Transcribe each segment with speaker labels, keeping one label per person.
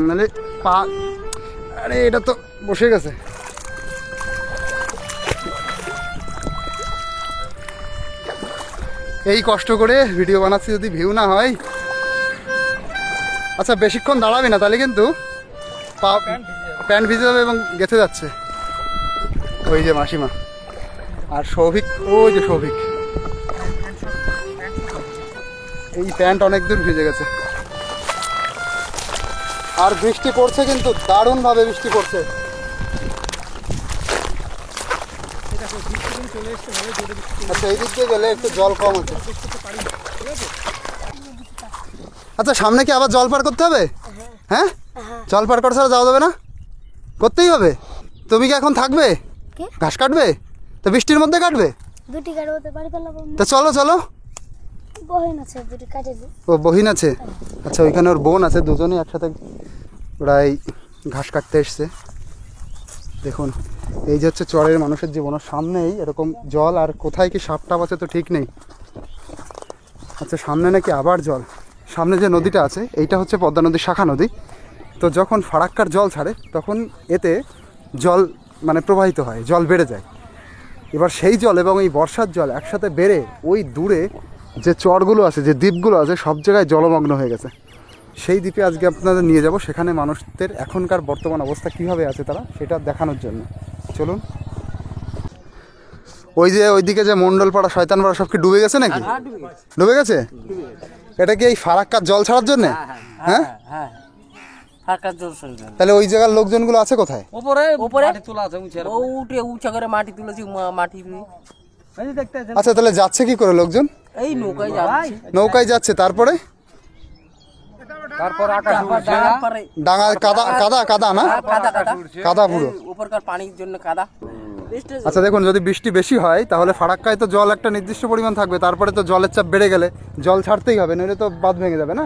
Speaker 1: নাহলে পা, আরে এটা তো বসে গেছে। এই কষ্ট করে ভিডিও বানাচ্ছি, যদি ভিউ না হয়। আচ্ছা বেশিক্ষণ দাঁড়াবি না, তাহলে কিন্তু প্যান্ট ভিজে যাবে এবং গেঁথে যাচ্ছে। ওই যে মাসিমা আর সৌভিক, ওই যে সৌভিক, এই প্যান্ট অনেক দূর ভিজে গেছে। আর বৃষ্টি পড়ছে, কিন্তু দারুণ ভাবে বৃষ্টি পড়ছে। আচ্ছা এই দিক দিয়ে গেলে একটু জল কম আছে। আচ্ছা সামনে কি আবার জল পার করতে হবে? হ্যাঁ, জল পার করা ছাড়া যাওয়া যাবে না? করতেই হবে। তুমি কি এখন থাকবে? ঘাস কাটবে? তো বৃষ্টির মধ্যে কাটবে? তো চলো চলো। ও বহিন আছে, আচ্ছা ওইখানে ওর বোন আছে, দুজনেই একসাথে ওরা এই ঘাস কাটতে এসছে। দেখুন এই যে হচ্ছে চরের মানুষের জীবন, সামনেই এরকম জল, আর কোথায় কি সাপ টাপ আছে তো ঠিক নেই। আচ্ছা সামনে নাকি আবার জল। সামনে যে নদীটা আছে এইটা হচ্ছে পদ্মা নদীর শাখা নদী। তো যখন ফারাক্কার জল ছাড়ে তখন এতে জল মানে প্রবাহিত হয়, জল বেড়ে যায়। এবার সেই জল এবং এই বর্ষার জল একসাথে বেড়ে ওই দূরে যে চরগুলো আছে, যে দ্বীপগুলো আছে, সব জায়গায় জলমগ্ন হয়ে গেছে। সেই দ্বীপে আজকে আপনাদের নিয়ে যাব, সেখানে মানুষদের এখনকার বর্তমান অবস্থা কীভাবে আছে তারা সেটা দেখানোর জন্য। চলুন। ওই যে ওইদিকে যে মণ্ডলপাড়া, শয়তানপাড়া সব কি ডুবে গেছে নাকি? ডুবে গেছে? এটা কি এই ফারাক্কার জল ছাড়ার জন্যে? হ্যাঁ, তাহলে ওই জায়গার লোকজনগুলো আছে কোথায়? আচ্ছা তাহলে যাচ্ছে কি করে লোকজন? নৌকায় যাচ্ছে। তারপরে ডাঙা কাদা কাদা কাদা না, কাদা পুরো পানির জন্য কাদা। আচ্ছা দেখুন, যদি বৃষ্টি বেশি হয় তাহলে ফারাক্কায় তো জল একটা নির্দিষ্ট পরিমাণ থাকবে, তারপরে তো জলের চাপ বেড়ে গেলে জল ছাড়তেই হবে, নইলে তো বাঁধ ভেঙে যাবে না।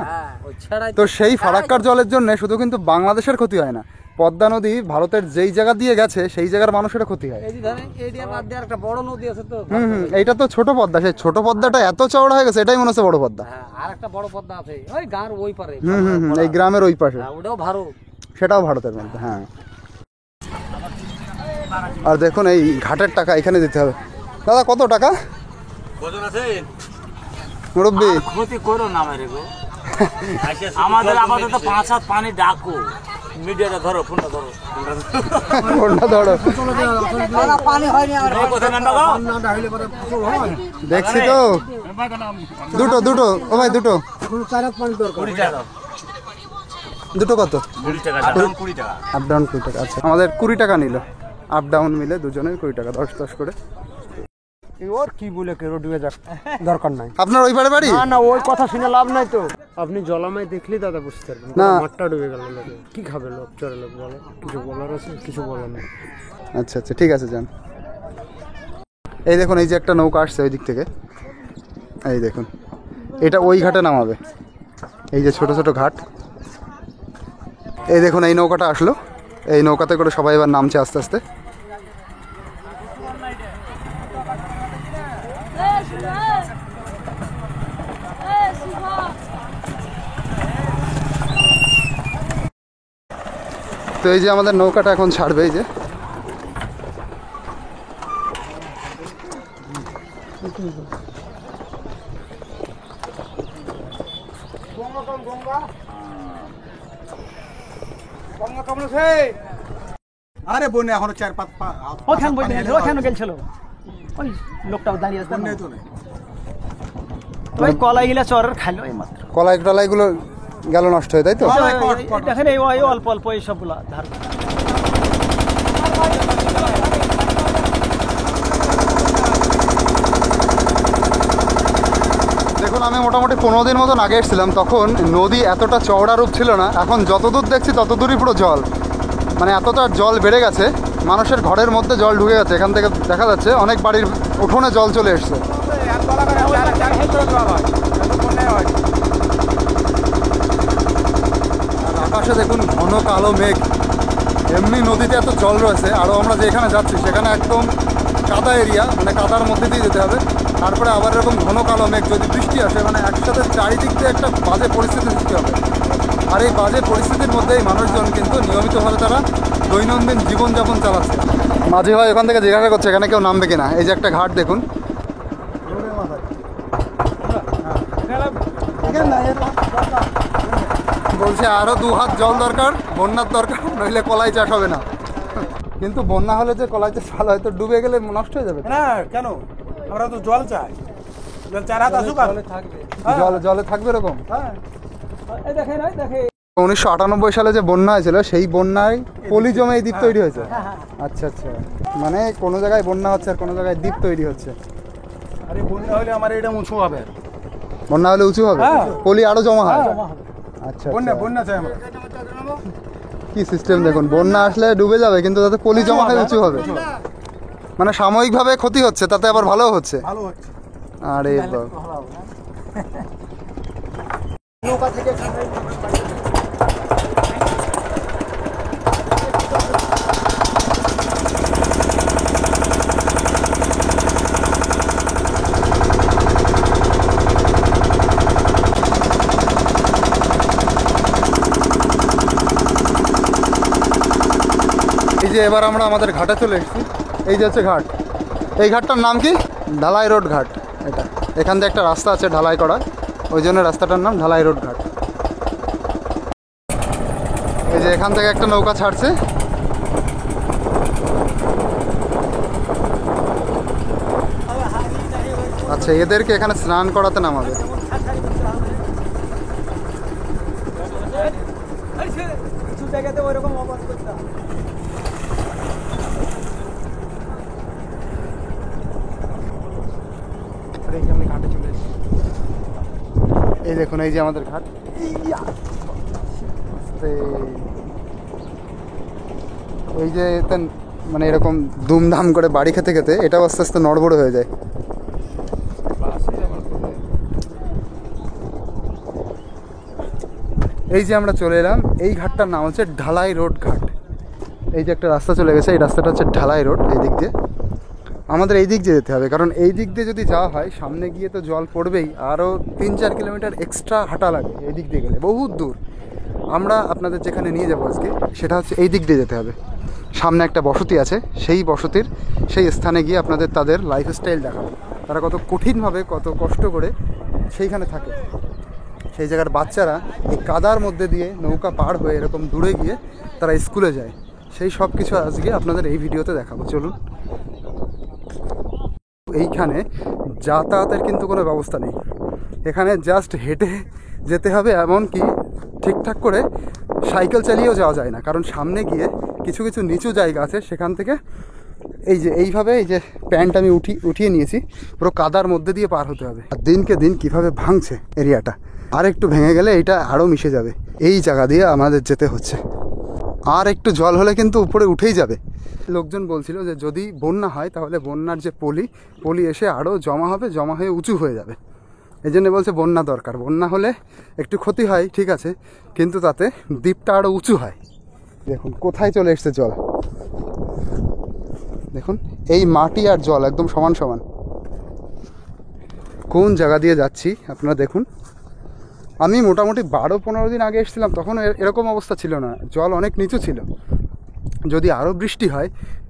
Speaker 1: তো সেই ফারাক্কার জলের জন্য শুধু কিন্তু বাংলাদেশের ক্ষতি হয় না, পদ্মা নদী ভারতের যেই জায়গা দিয়ে গেছে সেই জায়গার মানুষের ক্ষতি হয়। এইটা তো ছোট পদ্মা, সেই ছোট পদ্মাটা এত চওড়া হয়ে গেছে, এটাই মনে হচ্ছে বড় পদ্মা। এই গ্রামের ওই পাশে, সেটাও ভারতের মধ্যে। হ্যাঁ, আর দেখুন এই ঘাটের টাকা এখানে দিতে হবে। দাদা কত টাকা? মুরব্বী ক্ষতি করো না আমাদের আপাতত 5 হাত পানি ডাকো, মিডিয়াটা ধরো, ফোনটা ধরো, ফোনটা ধরো। দেখছি তো দুটো দুটো, ও ভাই দুটো দুটো কত? 20 টাকা। আপ ডাউন 20 টাকা। আচ্ছা আমাদের 20 টাকা নিল, আপ ডাউন মিলে দুজনের 20 টাকা, 10-10 করে। ওর কি বলে কেউ ডুবে যাক, দরকার নাই। আপনার ওই পারে বাড়ি? না না, ওই কথা শুনে লাভ নাই তো। আপনি জলামায় দেখলি দাদা বুঝতে পারবেন না। মাঠটা ডুবে গেল, কি খাবে লোক, চরে লোক বলে, কিছু বলার আছে? কিছু বলার নেই। আচ্ছা আচ্ছা ঠিক আছে, যান। এই দেখুন এই যে একটা নৌকা আসছে ওই দিক থেকে, এই দেখুন এটা ওই ঘাটে নামাবে। এই যে ছোট ছোট ঘাট, এই দেখুন এই নৌকাটা আসলো, এই নৌকাতে করে সবাই এবার নামছে আস্তে আস্তে। তো এই যে আমাদের নৌকাটা এখন ছাড়বে, এই যে আরে বনে এখনো 4-5 ওখানে গেছিল ওই লোকটাও দাঁড়িয়ে আছে, ওই কলাই গিলা চরের খাইলো, এই মাত্র কলাই টলাই গুলো গেল নষ্ট হয়ে, তাই তো? দেখেন এই অল্প অল্প এই সবগুলা ধার। দেখুন আমি মোটামুটি 15 দিন মতন আগে এসেছিলাম, তখন নদী এতটা চওড়া রূপ ছিল না। এখন যতদূর দেখছি ততদূরই পুরো জল, মানে এতটা জল বেড়ে গেছে, মানুষের ঘরের মধ্যে জল ঢুকে গেছে। এখান থেকে দেখা যাচ্ছে অনেক বাড়ির উঠোনে জল চলে এসছে। আকাশে দেখুন ঘন কালো মেঘ, এমনি নদীতে এত জল রয়েছে। আরও আমরা যেখানে যাচ্ছি সেখানে একদম কাদা এরিয়া, মানে কাদার মধ্যে দিয়ে যেতে হবে। তারপরে আবার এরকম ঘন কালো মেঘ, যদি বৃষ্টি আসে মানে একসাথে চারিদিক দিয়ে একটা বাজে পরিস্থিতি সৃষ্টি হবে। আর এই বাজে পরিস্থিতির মধ্যেই মানুষজন কিন্তু নিয়মিতভাবে তারা দৈনন্দিন জীবনযাপন চালাচ্ছে। মাঝে ভাই ওখান থেকে জিজ্ঞাসা করছে এখানে কেউ নামবে কিনা। এই যে একটা ঘাট দেখুন, বলছে আরও 2 হাত জল দরকার, বন্যার দরকার, নইলে কলাই চাষ হবে না। কিন্তু বন্যা হলে যে কলাই চাষ ভালো হয়, তো ডুবে গেলে নষ্ট হয়ে যাবে
Speaker 2: না কেন, আমরা তো জল চাই, জল 4 হাত আসুক আর থাকবে,
Speaker 1: জলে থাকবে এরকম।
Speaker 2: হ্যাঁ এই দেখেন
Speaker 1: 1998 সালে যে বন্যা হয়েছিল সেই বন্যায় পলি জমে এই দ্বীপ তৈরি হয়েছে। আচ্ছা আচ্ছা, মানে কোনো জায়গায় বন্যা হচ্ছে আর কোনো জায়গায় দ্বীপ তৈরি হচ্ছে।
Speaker 2: আরে বন্যা হলে আমার এটা উঁচু হবে,
Speaker 1: বন্যা হলে উঁচু হবে, পলি আরো জমা হয়। আচ্ছা
Speaker 2: বন্যা বন্যা চাই আমরা।
Speaker 1: কি সিস্টেম দেখুন, বন্যা আসলে ডুবে যাবে কিন্তু তাতে পলি জমা হয়ে উঁচু হবে, মানে সাময়িকভাবে ক্ষতি হচ্ছে তাতে আবার ভালো হচ্ছে।
Speaker 2: ভালো হচ্ছে।
Speaker 1: আরে
Speaker 2: নৌকা থেকে
Speaker 1: এই যে এবার আমরা আমাদের ঘাটে চলে এসেছি। এই যে হচ্ছে ঘাট, এই ঘাটটার নাম কি? ঢালাই রোড ঘাট। এটা এখান থেকে একটা রাস্তা আছে ঢালাই করা, ওই জন্য রাস্তাটার নাম ঢালাই রোড ঘাট। এই যে এখান থেকে একটা নৌকা ছাড়ছে, আচ্ছা এদেরকে এখানে স্নান করাতে নামাবে।
Speaker 2: জায়গাতে ওইরকম অবাধ করতে হবে। ঘাটে চলে এসেছি।
Speaker 1: এই দেখুন এই যে আমাদের ঘাট, এই যে মানে এরকম দুমধাম করে বাড়ি খেতে খেতে এটাও আস্তে আস্তে নড়বড় হয়ে যায়। এই যে আমরা চলে এলাম, এই ঘাটটার নাম হচ্ছে ঢালাই রোড ঘাট। এই যে একটা রাস্তা চলে গেছে, এই রাস্তাটা হচ্ছে ঢালাই রোড। এই দিক দিয়ে আমাদের এই দিক দিয়ে যেতে হবে, কারণ এই দিক দিয়ে যদি যাওয়া হয় সামনে গিয়ে তো জল পড়বেই, আরও 3-4 কিলোমিটার এক্সট্রা হাঁটা লাগে এই দিক দিয়ে গেলে, বহুত দূর। আমরা আপনাদের যেখানে নিয়ে যাবো আজকে সেটা হচ্ছে এই দিক দিয়ে যেতে হবে। সামনে একটা বসতি আছে, সেই বসতির সেই স্থানে গিয়ে আপনাদের তাদের লাইফস্টাইল দেখাবো, তারা কত কঠিনভাবে কত কষ্ট করে সেইখানে থাকে। সেই জায়গার বাচ্চারা এই কাদার মধ্যে দিয়ে নৌকা পার হয়ে এরকম দূরে গিয়ে তারা স্কুলে যায়, সেই সব কিছু আজকে আপনাদের এই ভিডিওতে দেখাবো। চলুন। এইখানে যাতায়াতের কিন্তু কোনো ব্যবস্থা নেই, এখানে জাস্ট হেঁটে যেতে হবে, এমনকি ঠিকঠাক করে সাইকেল চালিয়েও যাওয়া যায় না, কারণ সামনে গিয়ে কিছু কিছু নিচু জায়গা আছে, সেখান থেকে এই যে এইভাবে এই যে প্যান্ট আমি উঠিয়ে নিয়েছি, পুরো কাদার মধ্যে দিয়ে পার হতে হবে। আর দিনকে দিন কিভাবে ভাঙছে এরিয়াটা, আর একটু ভেঙে গেলে এটা আরও মিশে যাবে। এই জায়গা দিয়ে আমাদের যেতে হচ্ছে, আর একটু জল হলে কিন্তু উপরে উঠেই যাবে। লোকজন বলছিল যে যদি বন্যা হয় তাহলে বন্যার যে পলি এসে আরও জমা হবে, জমা হয়ে উঁচু হয়ে যাবে। এই জন্য বলছে বন্যা দরকার, বন্যা হলে একটু ক্ষতি হয় ঠিক আছে, কিন্তু তাতে দ্বীপটা আরও উঁচু হয়। দেখুন কোথায় চলে এসছে জল, দেখুন এই মাটি আর জল একদম সমান সমান। কোন জায়গা দিয়ে যাচ্ছি আপনারা দেখুন। আমি মোটামুটি 12-15 দিন আগে এসেছিলাম, তখন এরকম অবস্থা ছিল না, জল অনেক নিচু ছিল। যদি আরও বৃষ্টি হয়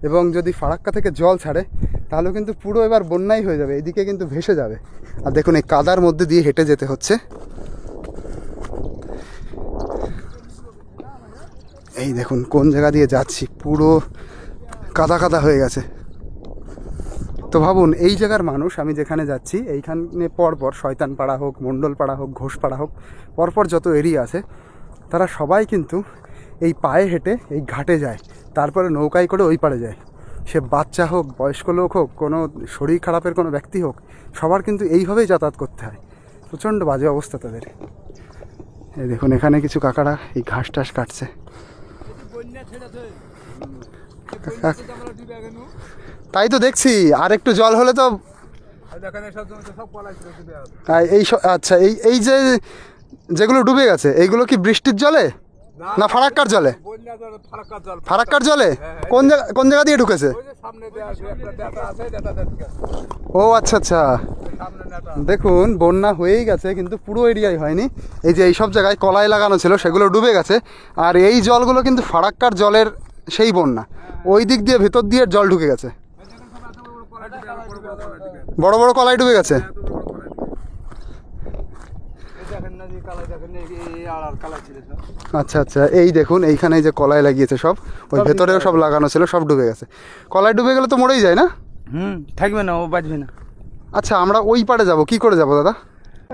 Speaker 1: এবং যদি ফারাক্কা থেকে জল ছাড়ে তাহলে কিন্তু পুরো এবার বন্যাই হয়ে যাবে, এদিকে কিন্তু ভেসে যাবে। আর দেখুন এই কাদার মধ্যে দিয়ে হেঁটে যেতে হচ্ছে। এই দেখুন কোন জায়গা দিয়ে যাচ্ছি, পুরো কাদা কাদা হয়ে গেছে। তো ভাবুন এই জায়গার মানুষ, আমি যেখানে যাচ্ছি এইখানে পরপর শয়তানপাড়া হোক, মণ্ডলপাড়া হোক, ঘোষপাড়া হোক, পরপর যত এরিয়া আছে তারা সবাই কিন্তু এই পায়ে হেঁটে এই ঘাটে যায়, তারপরে নৌকায় করে ওই পাড়ে যায়। সে বাচ্চা হোক, বয়স্ক লোক হোক, কোনো শরীর খারাপের কোনো ব্যক্তি হোক, সবার কিন্তু এইভাবেই যাতায়াত করতে হয়। প্রচণ্ড বাজে অবস্থা তাদের। এই দেখুন এখানে কিছু কাকারা এই ঘাস টাস কাটছে। তাই তো দেখছি, আর একটু জল হলে তো এই আচ্ছা এই যে যেগুলো ডুবে গেছে এইগুলো কি বৃষ্টির জলে? না ফারাক্কার জলে?
Speaker 2: বন্যা জল, ফারাক্কার জল।
Speaker 1: ফারাক্কার জলে কোন জায়গা দিয়ে ঢুকেছে?
Speaker 2: ওই যে সামনে দেয়া আছে, একটা নেতা আছে, নেতা দেখতে
Speaker 1: ও আচ্ছা আচ্ছা,
Speaker 2: সামনে নেতা।
Speaker 1: দেখুন বন্যা হয়েই গেছে কিন্তু পুরো এরিয়ায় হয়নি। এই যে এইসব জায়গায় কলাই লাগানো ছিল সেগুলো ডুবে গেছে। আর এই জলগুলো কিন্তু ফারাক্কার জলের সেই বন্যা, ওই দিক দিয়ে ভেতর দিয়ে জল ঢুকে গেছে, বড় বড় কলাই ডুবে গেছে। আচ্ছা আচ্ছা, এই দেখুন এইখানে এই যে কলাই লাগিয়েছে সব, ওই ভেতরেও সব লাগানো ছিল, সব ডুবে গেছে। কলাই ডুবে গেলে তো মরেই যায় না?
Speaker 3: থাকবে না, ও বাঁচবে না।
Speaker 1: আচ্ছা আমরা ওই পারে যাব, কি করে যাব দাদা?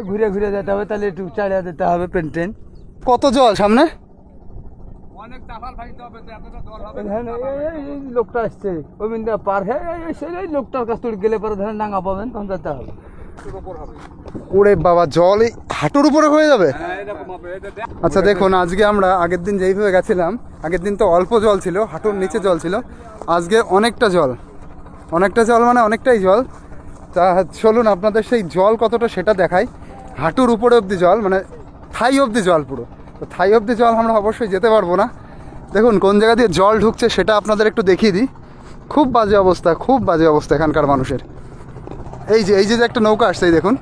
Speaker 3: ঘুরে ঘুরে যেতে হবে, তাহলে একটু চালিয়ে যেতে হবে পেন।
Speaker 1: কত জল সামনে?
Speaker 2: অনেক টাফাল ভাঙতে হবে, এতটা জল হবে।
Speaker 3: এই লোকটা আসছে ওই বিন্দা পার হয়ে সেই লোকটার কাছ থেকে গেলে পরে ধরেন ডাঙা পাবেন, তখন যেতে হবে।
Speaker 1: ওরে বাবা, জল এই হাঁটুর উপরে হয়ে যাবে?
Speaker 2: হ্যাঁ, এরকম হবে। এটা দেখ।
Speaker 1: আচ্ছা দেখুন, আজকে আমরা আগের দিন যেইভাবে গেছিলাম, আগের দিন তো অল্প জল ছিল, হাঁটুর নিচে জল ছিল, আজকে অনেকটা জল মানে অনেকটাই জল। তা চলুন আপনাদের সেই জল কতটা সেটা দেখাই। হাঁটুর উপরে অবধি জল, মানে থাই অবধি জল পুরো। তো থাই অবধি জল আমরা অবশ্যই যেতে পারবো না। দেখুন কোন জায়গা দিয়ে জল ঢুকছে সেটা আপনাদের একটু দেখিয়ে দিই। খুব বাজে অবস্থা এখানকার মানুষের। এই যে একটা নৌকা আসছে, এই দেখুন,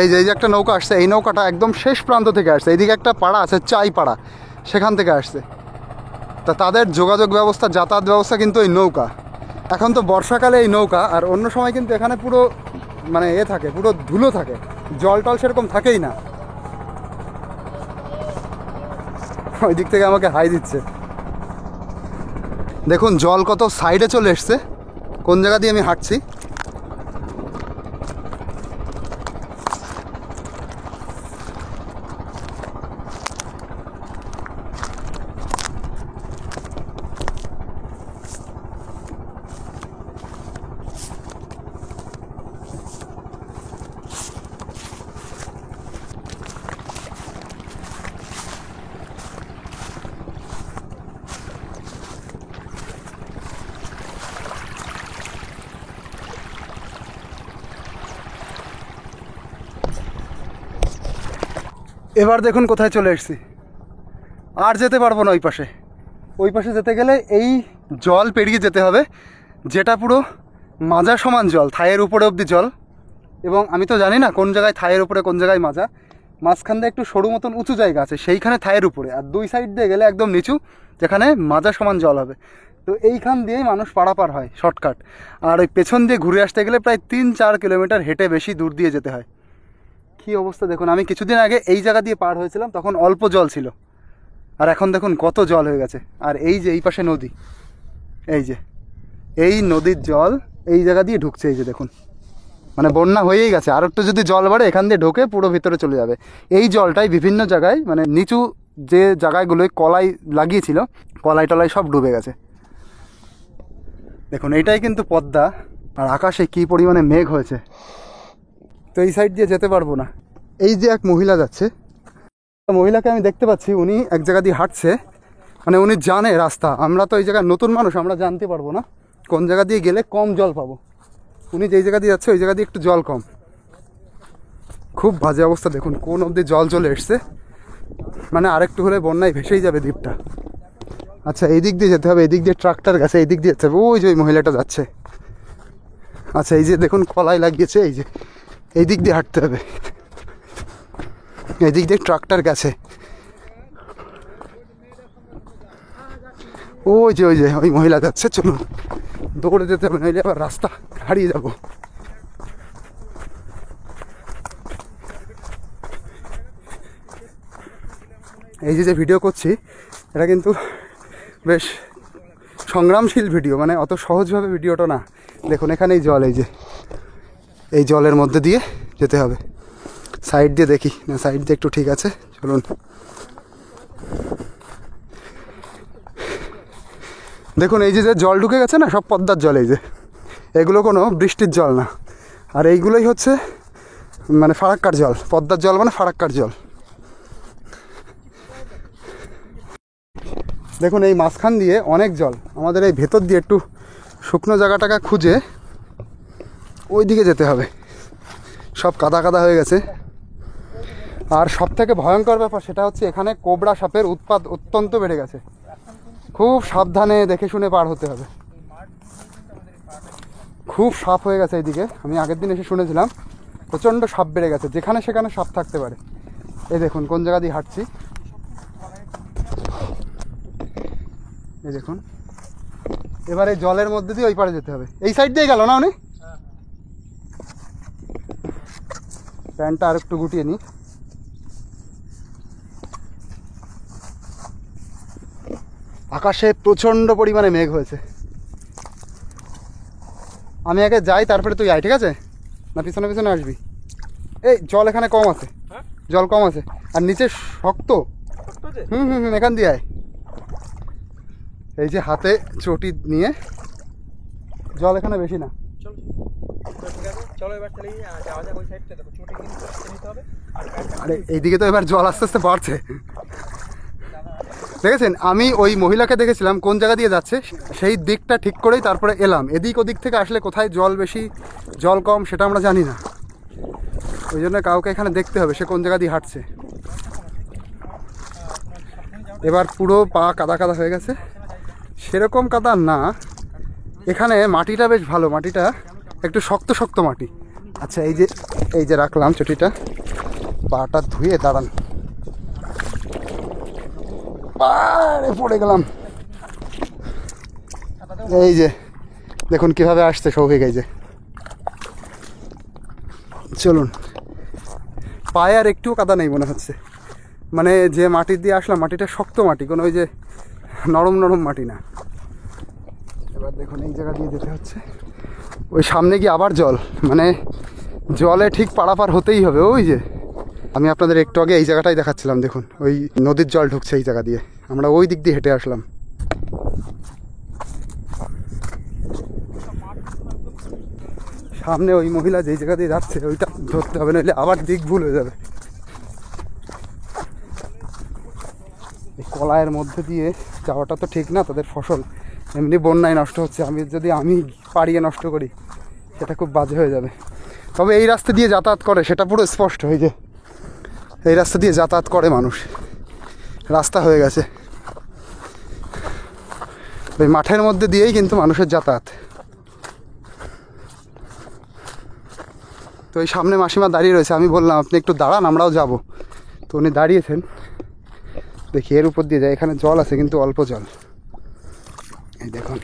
Speaker 1: এই যে একটা নৌকা আসছে, এই নৌকাটা একদম শেষ প্রান্ত থেকে আসছে। এইদিকে একটা পাড়া আছে, চাই পাড়া, সেখান থেকে আসছে। তা তাদের যোগাযোগ ব্যবস্থা, যাতায়াত ব্যবস্থা কিন্তু এই নৌকা। এখন তো বর্ষাকালে এই নৌকা, আর অন্য সময় কিন্তু এখানে পুরো মানে থাকে, পুরো ধুলো থাকে, জল টল সেরকম থাকেই না। ওই দিক থেকে আমাকে হাই দিচ্ছে। দেখুন জল কত সাইডে চলে এসছে, কোন জায়গা দিয়ে আমি হাঁটছি। এবার দেখুন কোথায় চলে এসেছি। আর যেতে পারবো না ওই পাশে যেতে গেলে এই জল পেরিয়ে যেতে হবে, যেটা পুরো মাজা সমান জল, থায়ের উপরে অবধি জল। এবং আমি তো জানি না কোন জায়গায় থায়ের উপরে কোন জায়গায় মাজা। মাঝখান দিয়ে একটু সরু মতন উঁচু জায়গা আছে, সেইখানে থায়ের উপরে, আর দুই সাইড দিয়ে গেলে একদম নিচু, যেখানে মাজা সমান জল হবে। তো এইখান দিয়েই মানুষ পারাপার হয় শর্টকাট। আর ওই পেছন দিয়ে ঘুরে আসতে গেলে প্রায় 3-4 কিলোমিটার হেঁটে বেশি দূর দিয়ে যেতে হয়। কী অবস্থা দেখুন, আমি কিছুদিন আগে এই জায়গা দিয়ে পার হয়েছিলাম, তখন অল্প জল ছিল, আর এখন দেখুন কত জল হয়ে গেছে। আর এই যে এই পাশে নদী, এই নদীর জল এই জায়গা দিয়ে ঢুকছে, এই যে দেখুন, মানে বন্যা হয়েই গেছে। আর একটু যদি জল বাড়ে এখান দিয়ে ঢোকে পুরো ভিতরে চলে যাবে। এই জলটাই বিভিন্ন জায়গায়, মানে নিচু যে জায়গাগুলোয় কলাই লাগিয়েছিল, কলাই টলাই সব ডুবে গেছে। দেখুন এইটাই কিন্তু পদ্মা, আর আকাশে কী পরিমাণে মেঘ হয়েছে। তো এই সাইড দিয়ে যেতে পারবো না। এই যে এক মহিলা যাচ্ছে, মহিলাকে আমি দেখতে পাচ্ছি, উনি এক জায়গা দিয়ে হাঁটছে, মানে উনি জানে রাস্তা। আমরা তো এই জায়গায় নতুন মানুষ, আমরা জানতে পারবো না কোন জায়গা দিয়ে গেলে কম জল পাবো। উনি যেই জায়গা দিয়ে যাচ্ছে ওই জায়গা দিয়ে একটু জল কম। খুব বাজে অবস্থা, দেখুন কোন অবধি জল চলে এসছে, মানে আরেকটু হলে বন্যায় ভেসেই যাবে দ্বীপটা। আচ্ছা এই দিক দিয়ে যেতে হবে, এই দিক দিয়ে ট্রাক্টর গেছে, এই দিক দিয়ে যেতে হবে। ওই যে ওই মহিলাটা যাচ্ছে। আচ্ছা এই যে দেখুন কলাই লাগিয়েছে, এই যে এই দিক দিয়ে হাঁটতে হবে, এই দিক দিয়ে ট্রাক্টর গেছে। ওই যে ওই মহিলা যাচ্ছে, চলুন দৌড়ে যেতে হবে, নইলে আবার রাস্তা হারিয়ে যাব। এই যে ভিডিও করছি এটা কিন্তু বেশ সংগ্রামশীল ভিডিও, মানে অত সহজভাবে ভিডিওটা না। দেখুন এখানেই জল, এই জলের মধ্যে দিয়ে যেতে হবে। সাইড দিয়ে দেখি না, সাইড দিয়ে একটু ঠিক আছে, চলুন। দেখুন এই যে জল ঢুকে গেছে না, সব পদ্মার জল। এই যে এগুলো কোনো বৃষ্টির জল না, আর এইগুলোই হচ্ছে মানে ফারাক্কার জল। পদ্মার জল মানে ফারাক্কার জল। দেখুন এই মাঝখান দিয়ে অনেক জল, আমাদের এই ভেতর দিয়ে একটু শুকনো জায়গাটাকে খুঁজে ওই দিকে যেতে হবে। সব কাদা কাদা হয়ে গেছে। আর সব থেকে ভয়ঙ্কর ব্যাপার সেটা হচ্ছে এখানে কোবরা সাপের উৎপাত অত্যন্ত বেড়ে গেছে। খুব সাবধানে দেখে শুনে পার হতে হবে। খুব সাপ হয়ে গেছে এইদিকে, আমি আগের দিন এসে শুনেছিলাম প্রচণ্ড সাপ বেড়ে গেছে, যেখানে সেখানে সাপ থাকতে পারে। এই দেখুন কোন জায়গা দিয়ে হাঁটছি, এই দেখুন। এবার এই জলের মধ্যে দিয়ে ওই পারে যেতে হবে। এই সাইড দিয়ে গেল না উনি? প্যান্টটা আর একটু গুটিয়ে নিই। আকাশে প্রচণ্ড পরিমাণে মেঘ হয়েছে। আমি আগে যাই, তারপরে তুই আয়, ঠিক আছে? না পিছনে পিছনে আসবি? এই জল এখানে কম আছে, জল কম আছে, আর নিচে শক্ত। হুম হুম হুম, এখান দিয়ে আয়। এই যে হাতে চটি নিয়ে, জল এখানে বেশি না। আরে এইদিকে তো এবার জল আস্তে আস্তে বাড়ছে, দেখেছেন? আমি ওই মহিলাকে দেখেছিলাম কোন জায়গা দিয়ে যাচ্ছে, সেই দিকটা ঠিক করেই তারপরে এলাম। এদিক ওদিক থেকে আসলে কোথায় জল বেশি জল কম সেটা আমরা জানি না, ওই জন্য কাউকে এখানে দেখতে হবে সে কোন জায়গা দিয়ে হাঁটছে। এবার পুরো পা কাদা কাদা হয়ে গেছে, সেরকম কাদা না, এখানে মাটিটা বেশ ভালো, মাটিটা একটু শক্ত শক্ত মাটি। আচ্ছা এই যে রাখলাম চটিটা, পাটা ধুয়ে দাঁড়ান, পাড়ে পড়ে গেলাম। এই যে দেখুন কিভাবে আসছে সৌভিক, এই যে চলুন। পায়ে আর একটু কাদা নেই মনে হচ্ছে, মানে যে মাটি দিয়ে আসলাম মাটিটা শক্ত মাটি, কোনো ওই যে নরম নরম মাটি না। এবার দেখুন এই জায়গা দিয়ে যেতে হচ্ছে, ওই সামনে গিয়ে আবার জল, মানে জলে ঠিক পারাপার হতেই হবে। ওই যে আমি আপনাদের একটু আগে এই জায়গাটাই দেখাচ্ছিলাম, দেখুন ওই নদীর জল ঢুকছে এই জায়গা দিয়ে, আমরা ওই দিক দিয়ে হেঁটে আসলাম। সামনে ওই মহিলা যেই জায়গা দিয়ে যাচ্ছে ওইটা ধরতে হবে, নইলে আবার দিক ভুল হয়ে যাবে। এই কলায়ের মধ্যে দিয়ে যাওয়াটা তো ঠিক না, তাদের ফসল এমনি বন্যায় নষ্ট হচ্ছে, আমি পাড়িয়ে নষ্ট করি সেটা খুব বাজে হয়ে যাবে। তবে এই রাস্তা দিয়ে যাতায়াত করে সেটা পুরো স্পষ্ট, হয়ে যে এই রাস্তা দিয়ে যাতায়াত করে মানুষ, রাস্তা হয়ে গেছে। ওই মাঠের মধ্যে দিয়েই কিন্তু মানুষের যাতায়াত। তো এই সামনে মাসিমা দাঁড়িয়ে রয়েছে, আমি বললাম আপনি একটু দাঁড়ান আমরাও যাব, তো উনি দাঁড়িয়েছেন। দেখি এর উপর দিয়ে যায়, এখানে জল আছে কিন্তু অল্প জল, এই দেখুন।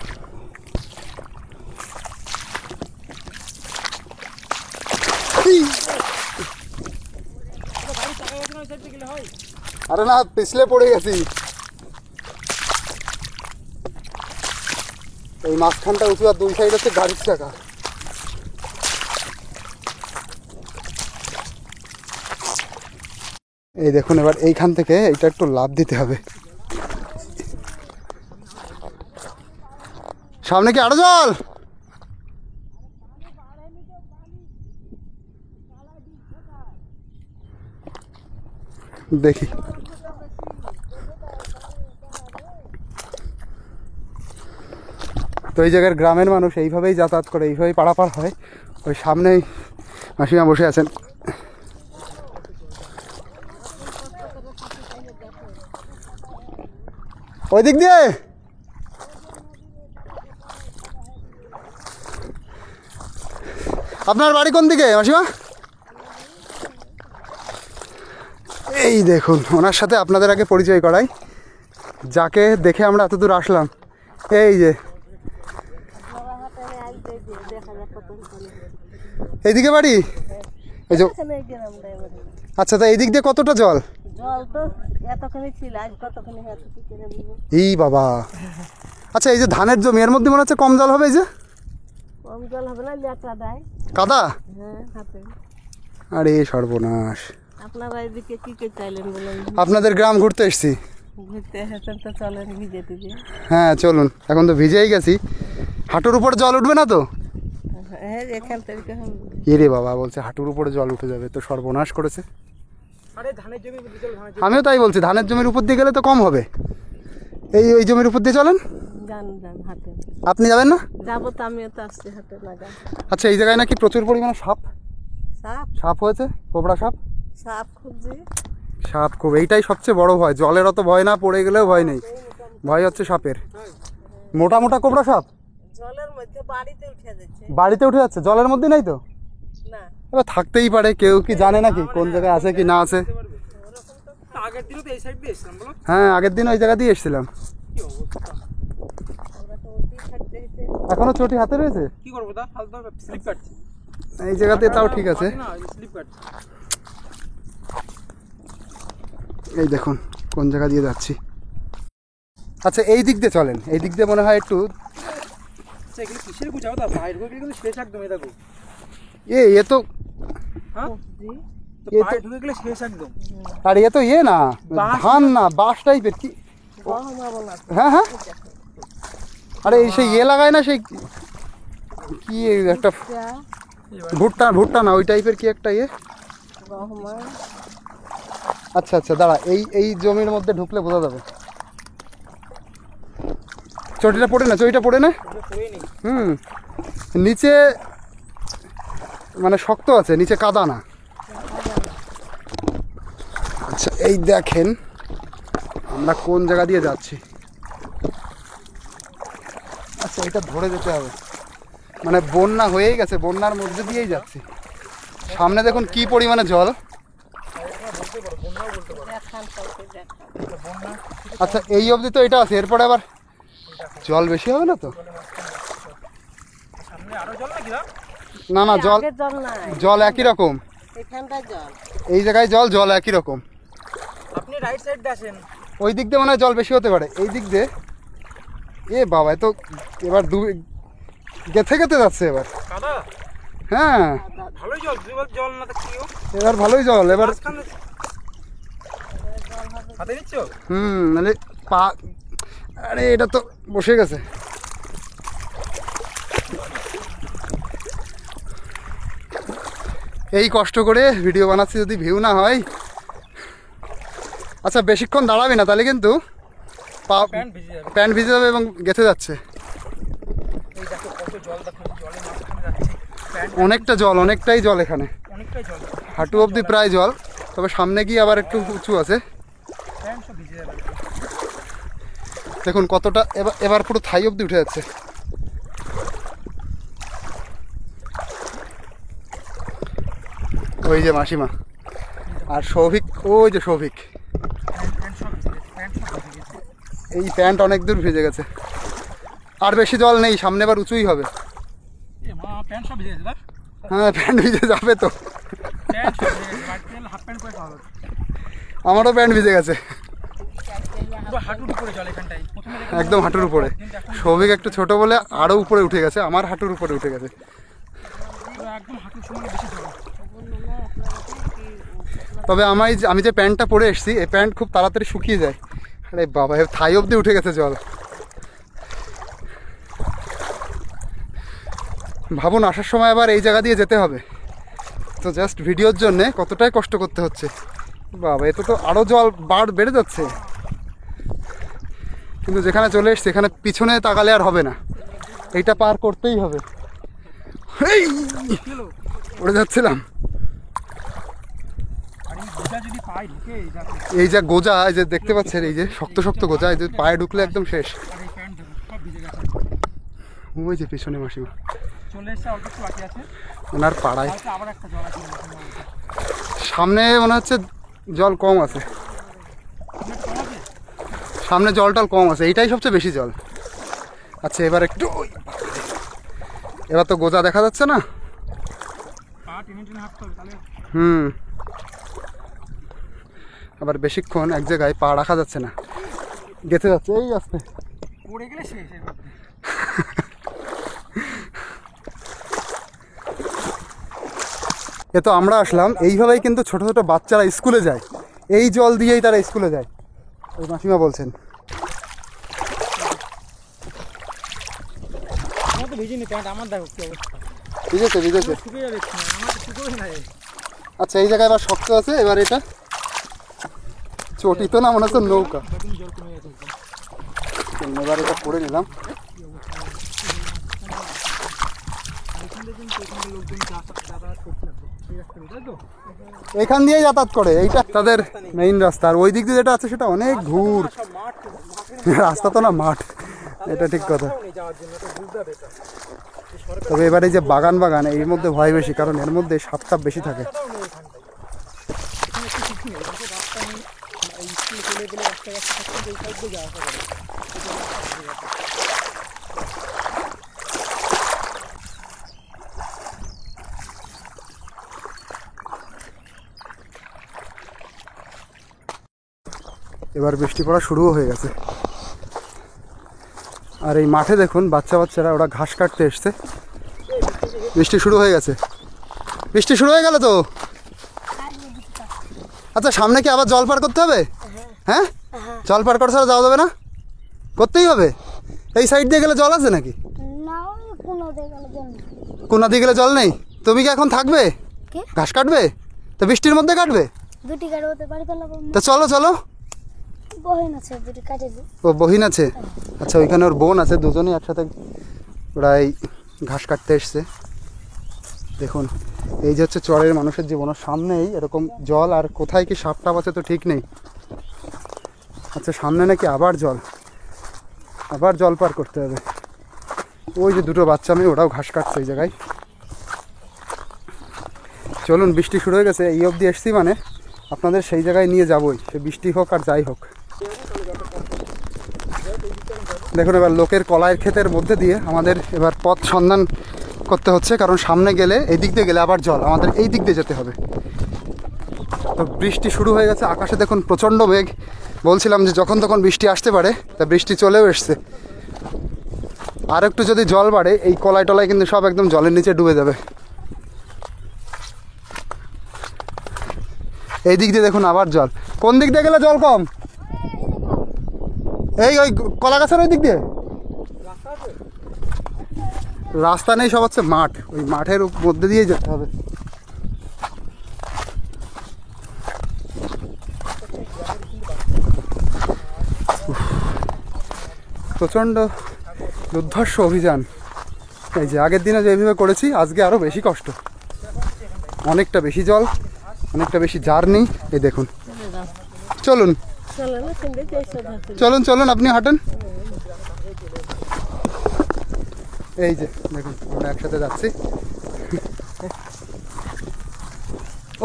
Speaker 1: আরে না, পিছলে পড়ে গেছি। এই মাঝখানটা উঁচু আর দুই সাইড হচ্ছে গাড়ির চাকা। এই দেখুন এবার এইখান থেকে এটা একটু লাভ দিতে হবে। সামনে কি আরো জল? দেখি তো এই জায়গার গ্রামের মানুষ এইভাবেই যাতায়াত করে, এইভাবেই পারাপার হয়। ওই সামনেই মাসিমা বসে আছেন। ওই দিক দিয়ে আপনার বাড়ি কোন দিকে মাসিমা? এই দেখুন ওনার সাথে আপনাদের আগে পরিচয় করাই, যাকে দেখে আমরা এত দূর আসলাম। এই যে এইদিকে বাড়ি, এই যে আচ্ছা, তা এই দিক দিয়ে কতটা জল? এই বাবা, আচ্ছা এই যে ধানের জমি, এর মধ্যে মনে হচ্ছে কম জল হবে। এই যে
Speaker 4: কম জল হবে না, লেচা দেয়
Speaker 1: কাদা।
Speaker 4: হাতে।
Speaker 1: আরে সর্বনাশ,
Speaker 4: আপনারা এদিকে কি কে চাইলেন বলেন?
Speaker 1: আপনাদের গ্রাম ঘুরতে এসেছি।
Speaker 4: ঘুরতে এসেছেন তো চলেন ভিজে টিজে।
Speaker 1: হ্যাঁ চলুন, এখন তো ভিজেই গেছি। হাঁটুর উপরে জল উঠবে না তো?
Speaker 4: হ্যাঁ এখান থেকে
Speaker 1: এরে বাবা, বলছে হাঁটুর উপরে জল উঠে যাবে, তো সর্বনাশ করেছে। আমিও তাই বলছি, ধানের জমির উপর দিয়ে গেলে তো কম হবে। এই জমির উপর দিয়ে চলেন।
Speaker 4: যান হাতে।
Speaker 1: আপনি যাবেন না?
Speaker 4: যাবো তো, আমিও তো আসছি হাতে লাগা।
Speaker 1: আচ্ছা এই জায়গায় নাকি প্রচুর পরিমাণে সাপ
Speaker 4: সাপ
Speaker 1: সাপ হয়েছে, কোবরা সাপ।
Speaker 4: সাপ খুঁজছি।
Speaker 1: সাপ খুব, এইটাই সবচেয়ে বড় ভয়। জলের অত ভয় না, পড়ে গেলেও ভয় নেই, ভয় হচ্ছে সাপের। মোটা মোটা কোবরা সাপ
Speaker 4: জলের মধ্যে বাড়িতে উঠে যাচ্ছে।
Speaker 1: বাড়িতে উঠে যাচ্ছে, জলের মধ্যে নাই তো?
Speaker 4: না,
Speaker 1: এবার থাকতেই পারে, কেউ কি জানে নাকি কোন জায়গায় আছে কি না আছে।
Speaker 2: আগের দিনও তো এই সাইড দিয়ে এসেছিলাম বলো,
Speaker 1: হ্যাঁ, আগের দিন ওই জায়গা দিয়ে এসেছিলাম।
Speaker 2: কি অবস্থা।
Speaker 4: আমরা তো ওই থাকতে গেছে।
Speaker 1: এখনো চটি হাতে রয়েছে
Speaker 2: কি করবো দা, ফালতু স্লিপ কাটছি।
Speaker 1: এই জায়গাতে, তাও ঠিক আছে।
Speaker 2: না স্লিপ কাটছি।
Speaker 1: এই দেখুন কোন জায়গা দিয়ে যাচ্ছি। আচ্ছা, এই দিক দিয়ে চলেন, এই দিক দিয়ে মনে হয় একটু
Speaker 2: আচ্ছা এগুলো কিসের গুছাও দা, বাইরে ঢুকে গেলে শেষ একদম। এই দেখো
Speaker 1: এ তো,
Speaker 2: হ্যাঁ,
Speaker 4: জি,
Speaker 2: তো
Speaker 1: এ তো-
Speaker 2: বাইরে ঢুকে গেলে শেষ একদম।
Speaker 1: আর এ তো না
Speaker 2: বাঁশ
Speaker 1: ধান না, বাঁশ টাইপের কি।
Speaker 4: গহমা বলা আছে।
Speaker 1: হ্যাঁ হ্যাঁ, আরে এই সেই লাগায় না, সেই কি একটা
Speaker 4: যা,
Speaker 1: ভুট্টা, ভুট্টা না, ওই টাইপের কি একটা
Speaker 4: গহমা।
Speaker 1: আচ্ছা আচ্ছা, দাঁড়া, এই জমির মধ্যে ঢুকলে বোঝা যাবে। চটিটা পড়ে না, চটিটা পড়ে না।
Speaker 2: এগুলো করেই নেই।
Speaker 1: নিচে মানে শক্ত আছে, নিচে কাদা না। আচ্ছা, এই দেখেন আমরা কোন জায়গা দিয়ে যাচ্ছি। আচ্ছা, এটা ধরে যেতে হবে, মানে বন্যা হয়েই গেছে, বন্যার মধ্যে দিয়েই যাচ্ছি। সামনে দেখুন কি পরিমাণে জল।
Speaker 4: দেখান কাউকে দেখান।
Speaker 1: আচ্ছা, এই অবধি তো এটা আছে, এরপরে আবার জল বেশি হবে না তো?
Speaker 2: সামনে আরো জল নাকি দা?
Speaker 1: না না, জল,
Speaker 4: আগের জল নাই,
Speaker 1: জল একই রকম।
Speaker 4: এখানটা জল।
Speaker 1: এই জায়গায় জল, জল একই রকম।
Speaker 2: আপনি রাইট সাইড দিয়ে আসেন।
Speaker 1: ওই দিক দিয়ে মনে হয় জল বেশি হতে পারে, এই দিক দিয়ে। বাবা, এ তো এবার গেথে গেথে যাচ্ছে এবার।
Speaker 2: কাদা
Speaker 1: হ্যাঁ,
Speaker 2: ভালোই জল, জল না তো কি ও?
Speaker 1: এবার ভালোই জল এবার।
Speaker 2: মাঝখানে হাতে নিচ্ছ?
Speaker 1: মানে পা, আরে এটা তো বসে গেছে। এই কষ্ট করে ভিডিও বানাচ্ছি, যদি ভিউ না হয়। আচ্ছা, বেশিক্ষণ দাঁড়াবি না, তাহলে কিন্তু
Speaker 2: প্যান্ট ভিজে যাবে।
Speaker 1: প্যান্ট ভিজে যাবে এবং গেথে যাচ্ছে।
Speaker 2: এই দেখো কত জল, দেখো জলের মাঝখানে যাচ্ছে। প্যান্ট
Speaker 1: অনেকটা জল, অনেকটাই জল এখানে,
Speaker 2: অনেকটাই জল,
Speaker 1: হাঁটু অবধি প্রায় জল। তবে সামনে গিয়ে আবার একটু উঁচু আছে।
Speaker 2: প্যান্ট সব ভিজে যাবে।
Speaker 1: দেখুন কতটা, এবার পুরো থাই অবধি উঠে যাচ্ছে। ওই যে মাসিমা আর সৌভিক, ওই যে সৌভিক।
Speaker 2: প্যান্ট সব ভিজে গেছে, প্যান্ট সব ভিজে গেছে।
Speaker 1: এই প্যান্ট অনেক দূর ভিজে গেছে, আর বেশি জল নেই, সামনে এবার উঁচুই হবে।
Speaker 2: এ মা, প্যান্ট সব ভিজে গেছে দা।
Speaker 1: হ্যাঁ, প্যান্ট ভিজে যাবে তো।
Speaker 2: প্যান্ট সব ভিজে গেছে, বাড়িতে গেলে হাফ প্যান্ট পরে খাওয়া হবে।
Speaker 1: আমারও প্যান্ট ভিজে গেছে,
Speaker 2: পুরো হাঁটুর উপরে জল এখানটায়। প্রথমে দেখলাম
Speaker 1: একদম হাঁটুর উপরে।
Speaker 2: কিন্তু এখন
Speaker 1: সৌভিক একটু ছোট বলে আরও উপরে উঠে গেছে, আমার হাঁটুর উপরে উঠে গেছে।
Speaker 2: পুরো একদম হাঁটুর সমান বেশি জল।
Speaker 1: তবে আমি যে প্যান্টটা পরে এসেছি, এই প্যান্ট খুব তাড়াতাড়ি শুকিয়ে যায়। আরে বাবা, থাই অবধি উঠে গেছে জল। ভাবুন, আসার সময় আবার এই জায়গা দিয়ে যেতে হবে, তো জাস্ট ভিডিওর জন্যে কতটাই কষ্ট করতে হচ্ছে। বাবা, এতে তো আরও জল বেড়ে যাচ্ছে। কিন্তু যেখানে চলে এসছে, সেখানে পিছনে তাকালে আর হবে না, এইটা পার করতেই হবে। এই উড়ে যাচ্ছিলাম।
Speaker 2: আর এই গোজা যদি পায়ে ঢুকে, এই দেখো,
Speaker 1: এই যে গোজা, এই যে দেখতে পাচ্ছেন, এই যে শক্ত শক্ত গোজা, এই যে পায়ে ঢুকলে একদম শেষ।
Speaker 2: আর এই প্যান্ট দেখো সব ভিজে গেছে।
Speaker 1: ওই যে পিছনে মাসিমা,
Speaker 2: চলে এসছে, অল্প একটু বাকি আছে।
Speaker 1: ওনার পাড়ায়।
Speaker 2: কালকে আবার একটা জল আছে এরকম অবস্থা।
Speaker 1: সামনে মনে হচ্ছে জল কম আছে,
Speaker 2: সামনে কম আছে?
Speaker 1: সামনে জল টল কম আছে, এইটাই সবচেয়ে বেশি জল। আচ্ছা, এবার একটু, এবার তো গোজা দেখা যাচ্ছে না।
Speaker 2: পা টেনে টেনে হাঁটতে হবে তাহলে।
Speaker 1: আবার বেশিক্ষণ এক জায়গায় পা রাখা যাচ্ছে না, গেঁথে যাচ্ছে এই আসতে।
Speaker 2: পড়ে গেলে শেষ এবার।
Speaker 1: এ তো আমরা আসলাম, এইভাবেই কিন্তু ছোট ছোট বাচ্চারা স্কুলে যায়, এই জল দিয়েই তারা স্কুলে যায়, ওই মাসিমা বলছেন।
Speaker 2: আমার তো ভিজিনি প্যান্ট, আমার দেখো কি অবস্থা।
Speaker 1: ভিজেছে, ভিজেছে।
Speaker 2: শুকিয়ে যাবে, আমার তো শুকোবে না।
Speaker 1: আচ্ছা, এই জায়গায় এবার শক্ত আছে, এবার এটা চটি তো না, মনে হচ্ছে নৌকা।
Speaker 2: দেখুন জল কমে গেছে একদম।
Speaker 1: এবার এটা পরে নিলাম।
Speaker 2: এখান দেখুন তো, এখানে লোকজন যাতায়াত করছে।
Speaker 1: এখান দিয়েই যাতায়াত করে, এইটা তাদের মেইন রাস্তা। আর ওই দিক দিয়ে যেটা আছে সেটা অনেক ঘুর, রাস্তা তো না, মাঠ। এটা ঠিক কথা। তবে এবারে যে বাগান বাগান এর মধ্যে ভয় বেশি, কারণ এর মধ্যে সাপ টাপ বেশি থাকে। এবার বৃষ্টি পড়া শুরুও হয়ে গেছে। আর এই মাঠে দেখুন বাচ্চারা ওরা ঘাস কাটতে এসছে। বৃষ্টি শুরু হয়ে গেছে, বৃষ্টি শুরু হয়ে গেল তো। আচ্ছা, সামনে কি আবার জল পার করতে হবে? হ্যাঁ, জল পার করা ছাড়া যাওয়া যাবে না? করতেই হবে। এই সাইড দিয়ে গেলে জল আছে নাকি? কোন দিয়ে গেলে জল নেই? তুমি কি এখন থাকবে? ঘাস কাটবে তো? বৃষ্টির মধ্যে কাটবে? তো চলো চলো। ও বহিন আছে, আচ্ছা ওইখানে ওর বোন আছে, দুজনেই একসাথে ওরা এই ঘাস কাটতে এসছে। দেখুন এই যে হচ্ছে চরের মানুষের জীবন, সামনেই এরকম জল, আর কোথায় কি সাপ টাপ আছে তো ঠিক নেই। আচ্ছা, সামনে নাকি আবার জল পার করতে হবে। ওই যে দুটো বাচ্চা মেয়ে ওরাও ঘাস কাটছে এই জায়গায়। চলুন, বৃষ্টি শুরু হয়ে গেছে, এই অবধি এসছি মানে আপনাদের সেই জায়গায় নিয়ে যাবই, সে বৃষ্টি হোক আর যাই হোক। দেখুন এবার লোকের কলাইয়ের ক্ষেতের মধ্যে দিয়ে আমাদের এবার পথ সন্ধান করতে হচ্ছে, কারণ সামনে গেলে এই দিক দিয়ে গেলে আবার জল, আমাদের এই দিক দিয়ে যেতে হবে। তো বৃষ্টি শুরু হয়ে গেছে, আকাশে দেখুন প্রচণ্ড মেঘ। বলছিলাম যে যখন তখন বৃষ্টি আসতে পারে, তা বৃষ্টি চলেও এসছে। আর একটু যদি জল বাড়ে এই কলাই টলাই কিন্তু সব একদম জলের নিচে ডুবে যাবে। এই দিক দিয়ে দেখুন আবার জল। কোন দিক দিয়ে গেলে জল কম? এই ওই কলা গাছের ওই দিক দিয়ে রাস্তা নেই, সব হচ্ছে মাঠ, ওই মাঠের মধ্যে দিয়ে যেতে হবে। প্রচণ্ড দুর্ধর্ষ অভিযান। এই যে আগের দিনে যেভাবে করেছি, আজকে আরও বেশি কষ্ট, অনেকটা বেশি জল, অনেকটা বেশি জার্নি। এই দেখুন, চলুন চলুন চলুন, আপনি হাঁটেন। এই যে দেখুন আমরা একসাথে যাচ্ছি।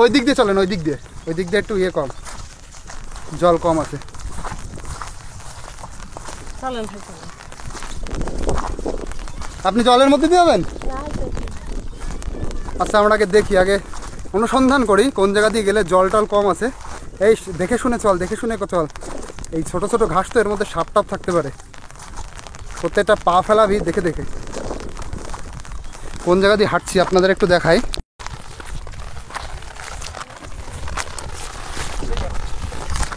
Speaker 1: ওই দিক দিয়ে চলেন, ওই দিক দিয়ে একটু কম, জল কম আছে। আপনি জলের মধ্যে দিয়ে যাবেন? আচ্ছা, আমরা আগে দেখি, আগে অনুসন্ধান করি কোন জায়গা দিয়ে গেলে জল টল কম আছে। এই দেখে শুনে চল, দেখে শুনে চল। এই ছোট ছোট ঘাস তো, এর মধ্যে সাপ টাপ থাকতে পারে, প্রত্যেকটা পা ফেলাবি দেখে দেখে। কোন জায়গা দিয়ে হাঁটছি আপনাদের একটু দেখাই।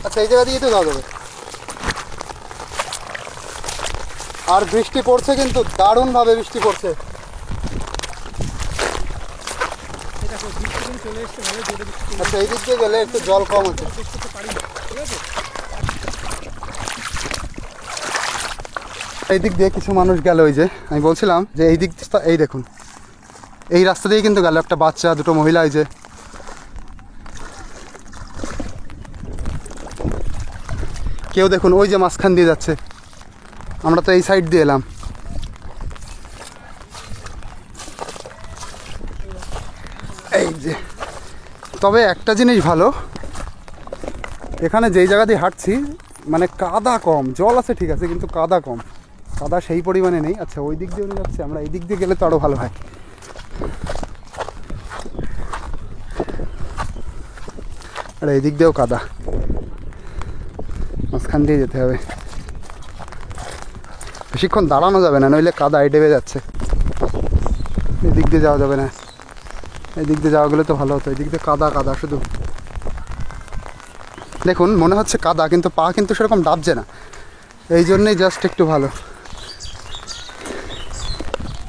Speaker 1: আচ্ছা, এই জায়গা দিয়ে তো যাওয়া যাবে। আর বৃষ্টি পড়ছে, কিন্তু দারুণভাবে বৃষ্টি পড়ছে। আচ্ছা, এই দিক দিয়ে গেলে একটু জল কম আছে। এই দিক দিয়ে কিছু মানুষ গেল, ওই যে আমি বলছিলাম যে এই দিক, এই দেখুন এই রাস্তা দিয়ে কিন্তু গেল একটা বাচ্চা, দুটো মহিলা। এই যে কেউ দেখুন ওই যে মাঝখান দিয়ে যাচ্ছে, আমরা তো এই সাইড দিয়ে এলাম। এই যে, তবে একটা জিনিস ভালো, এখানে যেই জায়গা দিয়ে হাঁটছি মানে কাদা কম, জল আছে ঠিক আছে, কিন্তু কাদা কম, কাদা সেই পরিমাণে নেই। আচ্ছা, ওই দিক দিয়ে উনি যাচ্ছে, আমরা এই দিক দিয়ে গেলে তো আরও ভালো হয়। আর এই দিক দিয়েও কাদা, মাঝখান দিয়ে যেতে হবে। বেশিক্ষণ দাঁড়ানো যাবে না, নইলে কাদা ডেবে যাচ্ছে। এই দিক দিয়ে যাওয়া যাবে না, এই দিক দিয়ে যাওয়া গেলে তো ভালো হতো। এই দিক দিয়ে কাদা কাদা শুধু। দেখুন মনে হচ্ছে কাদা, কিন্তু পা কিন্তু সেরকম ডাবছে না, এই জন্যেই জাস্ট একটু ভালো।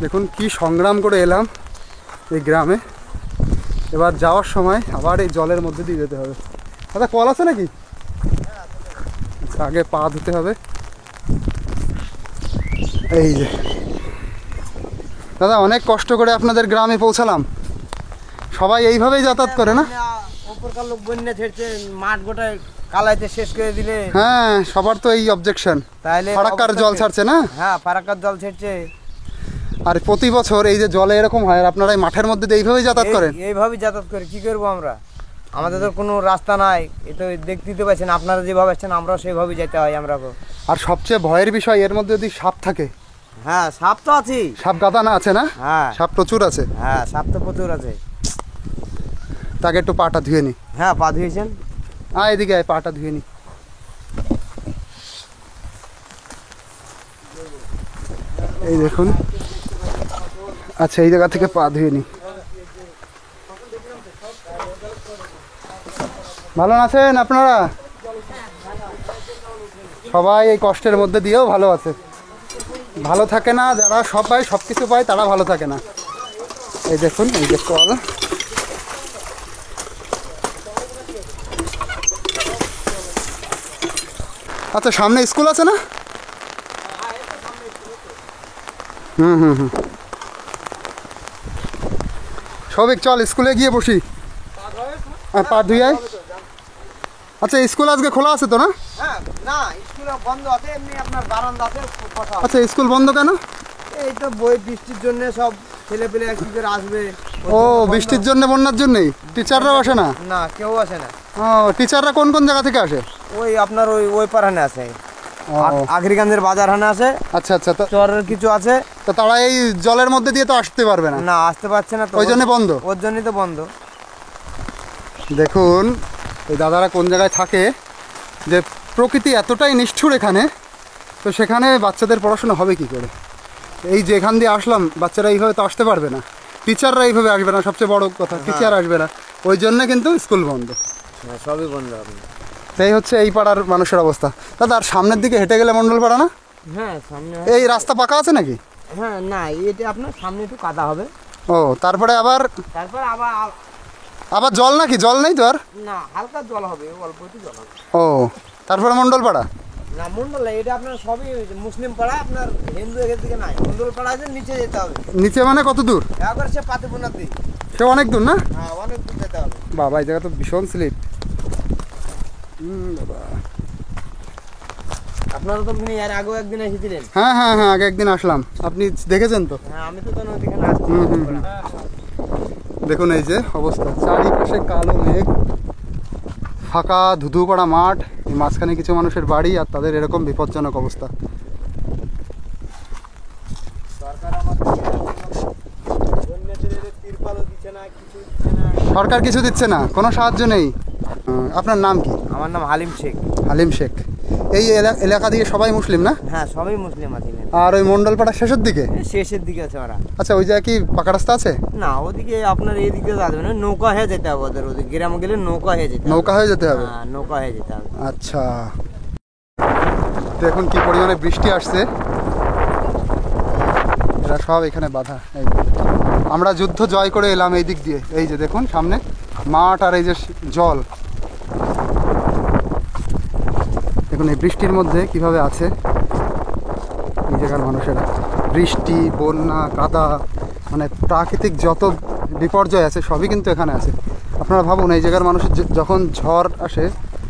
Speaker 1: দেখুন কি সংগ্রাম করে এলাম এই গ্রামে, এবার যাওয়ার সময় আবার এই জলের মধ্যে দিয়ে যেতে হবে। দাদা কল আছে নাকি? আচ্ছা, আগে পা ধুতে হবে। এই যে দাদা, অনেক কষ্ট করে আপনাদের গ্রামে পৌঁছালাম, সবাই এইভাবেই যাতায়াত করে না?
Speaker 3: ওপরকার লোক বন্যা ছেড়ছে, মাঠ গোটায় কালাইতে শেষ করে দিলে।
Speaker 1: হ্যাঁ, সবার তো এই অবজেকশন।
Speaker 3: তাইলে
Speaker 1: ফারাক্কার জল ছাড়ছে না?
Speaker 3: হ্যাঁ, ফারাক্কার জল ছেড়ছে।
Speaker 1: আর প্রতি বছর এই যে জলে এরকম হয়, আর আপনারা এই মাঠের মধ্যে দিয়ে এইভাবেই যাতায়াত করেন?
Speaker 3: এইভাবেই যাতায়াত করি, কি করবো আমরা? আমাদের তো কোনো রাস্তা নাই, এ তো দেখতে পাচ্ছেন আপনারা যেভাবে আসছেন, আমরাও সেইভাবেই যেতে হয় আমরা।
Speaker 1: আর সবচেয়ে ভয়ের বিষয় এর মধ্যে যদি সাপ থাকে।
Speaker 3: হ্যাঁ, সাপ তো আছেই।
Speaker 1: সাপ গাদা না আছে না?
Speaker 3: হ্যাঁ,
Speaker 1: সাপ প্রচুর আছে।
Speaker 3: হ্যাঁ, সাপ তো প্রচুর আছে।
Speaker 1: তাকে একটু পাটা ধুয়ে নি।
Speaker 3: হ্যাঁ, পা ধুয়েছেন?
Speaker 1: এদিকে আয়, পাটা ধুয়ে নি। এই দেখুন, আচ্ছা এই জায়গা থেকে পা ধুয়ে নি। ভালো আছেন আপনারা? সবাই এই কষ্টের মধ্যে দিয়েও ভালো আছে। ভালো থাকে না যারা সবাই সব কিছু পায়, তারা ভালো থাকে না। এই দেখুন, এই যে কল। আচ্ছা, সামনে স্কুল আছে না? হুম। সবিক চল স্কুলে গিয়ে বসি। পা ধুই আয়। আচ্ছা, স্কুল আজকে খোলা আছে তো না?
Speaker 3: হ্যাঁ, না, স্কুল বন্ধ আছে, এমনি আপনার বারান্দা আছে।
Speaker 1: আচ্ছা, স্কুল বন্ধ কেন?
Speaker 3: এই তো বৃষ্টির জন্য সব ছেলে পেলে কি করে আসবে।
Speaker 1: ও, বৃষ্টির জন্য, বন্যার জন্যই টিচাররাও আসে না?
Speaker 3: না, কেউ আসে না।
Speaker 1: ও, টিচাররা কোন কোন জায়গা থেকে আসে?
Speaker 3: ওই আপনার ওই পারানে আছে,
Speaker 1: ও,
Speaker 3: আখরিগঞ্জের বাজার হানে আছে।
Speaker 1: আচ্ছা আচ্ছা।
Speaker 3: চরের কিছু আছে।
Speaker 1: তো তারা এই জলের মধ্যে দিয়ে তো আসতে পারবে না?
Speaker 3: না, আসতে পারছে না তো,
Speaker 1: ওই জন্য বন্ধ।
Speaker 3: ওর জন্যই তো বন্ধ।
Speaker 1: দেখুন এই দাদারা কোন জায়গায় থাকে, যে প্রকৃতি এতটাই নিষ্ঠুর এখানে, তো সেখানে বাচ্চাদের পড়াশোনা হবে কি করে? এই যে এখান দিয়ে আসলাম, বাচ্চারা এইভাবে তো আসতে পারবে না, টিচাররা এইভাবে আসবে না, সবচেয়ে বড় কথা টিচার আসবে না, ওই জন্য কিন্তু স্কুল বন্ধ।
Speaker 3: সবই বন্ধ হবে।
Speaker 1: তাই হচ্ছে এই পাড়ার মানুষের অবস্থা। দাদা, আর সামনের দিকে হেঁটে গেলে মণ্ডলপাড়া না?
Speaker 3: হ্যাঁ, সামনে।
Speaker 1: এই রাস্তা পাকা আছে নাকি?
Speaker 3: হ্যাঁ, না, এটা আপনার সামনে একটু কাদা হবে।
Speaker 1: ও, তারপরে আবার
Speaker 3: তারপর আবার
Speaker 1: আবার জল নাকি? জল নেই তো আর?
Speaker 3: না, হালকা জল হবে, অল্প একটু জল হবে।
Speaker 1: ও, তারপরে মণ্ডলপাড়া?
Speaker 3: না, মন্ডল এটা আপনার সবই মুসলিম পাড়া, আপনার হিন্দু এর দিকে নাই। মন্ডল পাড়া আছে, নিচে যেতে হবে।
Speaker 1: নিচে মানে কত দূর?
Speaker 3: একবার সে পাতিপুনার দিক।
Speaker 1: সে অনেক দূর না?
Speaker 3: হ্যাঁ, অনেক দূর যেতে হবে।
Speaker 1: বাবা, এই জায়গা তো ভীষণ স্লিপ। বাবা,
Speaker 3: আপনারা তো এর আগেও একদিন এসেছিলেন।
Speaker 1: হ্যাঁ, আগে একদিন আসলাম, আপনি দেখেছেন তো?
Speaker 3: হ্যাঁ, আমি তো তখন ওইদিকে আসছি।
Speaker 1: দেখুন এই যে অবস্থা, চারিপাশে কালো মেঘ, ফাঁকা ধুধু পড়া মাঠ, এই মাঝখানে কিছু মানুষের বাড়ি, আর তাদের এরকম বিপজ্জনক অবস্থা। সরকার কিছু দিচ্ছে না, কোনো সাহায্য নেই। আপনার নাম কি?
Speaker 3: আমার নাম হালিম শেখ।
Speaker 1: হালিম শেখ। এই এলাকা দিয়ে সবাই মুসলিম না?
Speaker 3: হ্যাঁ, সবাই মুসলিম আছে।
Speaker 1: আর ওই মণ্ডলপাড়া শেষের দিকে?
Speaker 3: শেষের দিকে আছে ওরা।
Speaker 1: আচ্ছা, ওই জায়গায় কি পাকা রাস্তা আছে?
Speaker 3: না, ওদিকে আপনার এইদিকে যাবে না, নৌকা হয়ে যেতে হবে ওদের। ওদিকে গ্রামে গেলে নৌকা হয়ে যেতে হবে।
Speaker 1: নৌকা হয়ে যেতে হবে?
Speaker 3: হ্যাঁ, নৌকা হয়ে যেতে হবে।
Speaker 1: আচ্ছা, দেখুন কি পরিমাণে বৃষ্টি আসছে, এরা সব এখানে বাধা। এই আমরা যুদ্ধ জয় করে এলাম এই দিক দিয়ে, এই যে দেখুন সামনে মাঠ আর এই যে জল, দেখুন এই বৃষ্টির মধ্যে কিভাবে আছে এই জায়গার মানুষেরা। বৃষ্টি, বন্যা, কাদা, মানে প্রাকৃতিক যত বিপর্যয় আছে সবই কিন্তু এখানে আছে। আপনারা ভাবুন, এই জায়গার মানুষের যখন ঝড় আসে,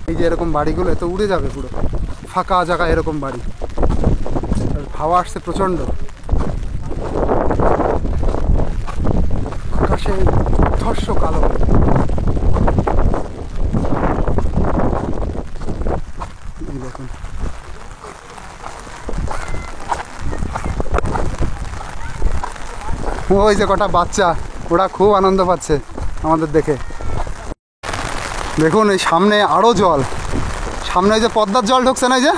Speaker 1: এই যে এরকম বাড়িগুলো এত উড়ে যাবে, পুরো ফাঁকা জায়গা এরকম বাড়ি, আর হাওয়া আসছে প্রচণ্ড, আকাশে ধর্ষ কালো। এই দেখুন, ওই যে কটা বাচ্চা, ওরা খুব আনন্দ পাচ্ছে আমাদের দেখে। দেখুন এই সামনে আরো জল, সামনে ওই যে পদ্মার জল ঢুকছে না, এই যে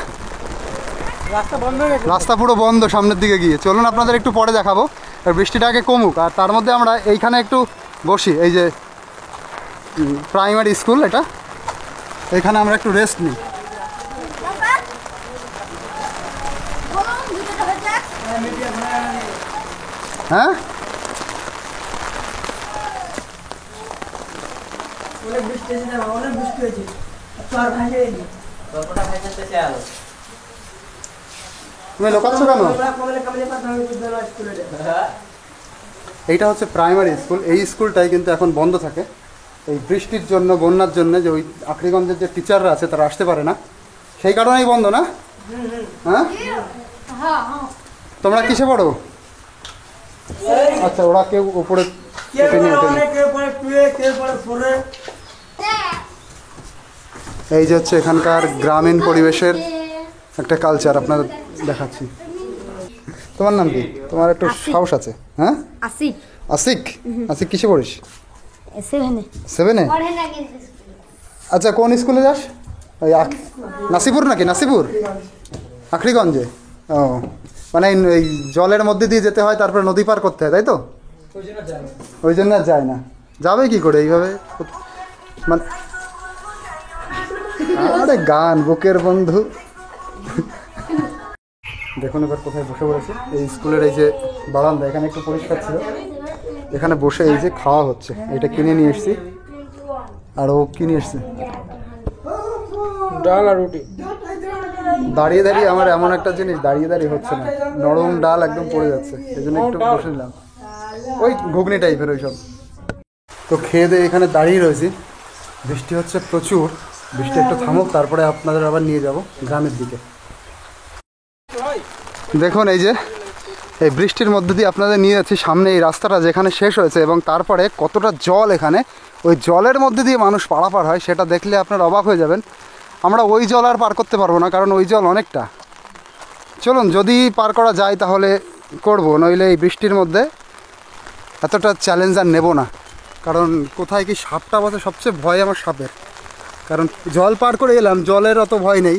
Speaker 3: রাস্তা বন্ধ হয়ে গেছে।
Speaker 1: রাস্তা পুরো বন্ধ সামনের দিকে গিয়ে। চলুন আপনাদের একটু পরে দেখাবো, আর বৃষ্টিটা আগে কমুক, আর তার মধ্যে আমরা এইখানে একটু বসি। এই যে প্রাইমারি স্কুল এটা, এখানে আমরা একটু রেস্ট নিই। হ্যাঁ,
Speaker 5: অনেক বৃষ্টি হয়েছে, অনেক বৃষ্টি হয়েছে, চর ভাসে গেছে।
Speaker 1: তুমি লোকাচ্ছ কেন?
Speaker 5: কমলে কমলে কথা আমি স্কুলে
Speaker 1: এইটা হচ্ছে প্রাইমারি স্কুল। এই স্কুলটাই কিন্তু এখন বন্ধ থাকে এই বৃষ্টির জন্য, বন্যার জন্য, যে ওই আখরিগঞ্জের যে টিচাররা আছে তারা আসতে পারে না, সেই কারণেই বন্ধ না? হ্যাঁ, তোমরা কিসে পড়ো? আচ্ছা, ওরা কেউ উপরে ওঠেনি। এই যে হচ্ছে এখানকার গ্রামীণ পরিবেশের একটা কালচার আপনাদের দেখাচ্ছি। তোমার নাম কি? তোমার একটু সাহস আছে। হ্যাঁ,
Speaker 6: আসিক।
Speaker 1: আসিক? আসিক কিসে পড়িস?
Speaker 6: 7-এ।
Speaker 1: 7-এ? আচ্ছা, কোন স্কুলে যাস? ওই নাসিপুর নাকি? নাসিপুর, আখরিগঞ্জে। ও, মানে এই জলের মধ্যে দিয়ে যেতে হয়, তারপরে নদী পার করতে হয়, তাই তো? ওই জন্য আর যায় না। যাবে কি করে এইভাবে? মানে আরে গান, বুকের বন্ধু। দেখুন এবার কোথায় বসে পড়েছে। এই স্কুলের এই যে বারান্দা, এখানে একটু পরিষ্কার ছিল, এখানে বসে এই যে খাওয়া হচ্ছে। এটা কিনে নিয়ে এসছি, আর ও কিনে এসছে
Speaker 2: ডাল আর রুটি।
Speaker 1: দাঁড়িয়ে দাঁড়িয়ে আমার এমন একটা জিনিস দাঁড়িয়ে দাঁড়িয়ে হচ্ছে না, নরম ডাল একদম পড়ে যাচ্ছে, এই জন্য একটু বসে নিলাম। ওই ঘুগনি টাইপের ওইসব। তো খেয়ে দিয়ে এখানে দাঁড়িয়ে রয়েছি, বৃষ্টি হচ্ছে প্রচুর। বৃষ্টি একটু থামুক, তারপরে আপনাদের আবার নিয়ে যাব গ্রামের দিকে। দেখুন এই যে এই বৃষ্টির মধ্যে দিয়ে আপনাদের নিয়ে যাচ্ছি সামনে এই রাস্তাটা যেখানে শেষ হয়েছে, এবং তারপরে কতটা জল এখানে। ওই জলের মধ্যে দিয়ে মানুষ পারাপার হয়, সেটা দেখলে আপনারা অবাক হয়ে যাবেন। আমরা ওই জল আর পার করতে পারবো না, কারণ ওই জল অনেকটা। চলুন, যদি পার করা যায় তাহলে করব, নইলে এই বৃষ্টির মধ্যে এতটা চ্যালেঞ্জ আর নেব না। কারণ কোথায় কি সাপটা বসে, সবচেয়ে ভয় আমার সাপের। কারণ জল পার করে এলাম, জলের অত ভয় নেই,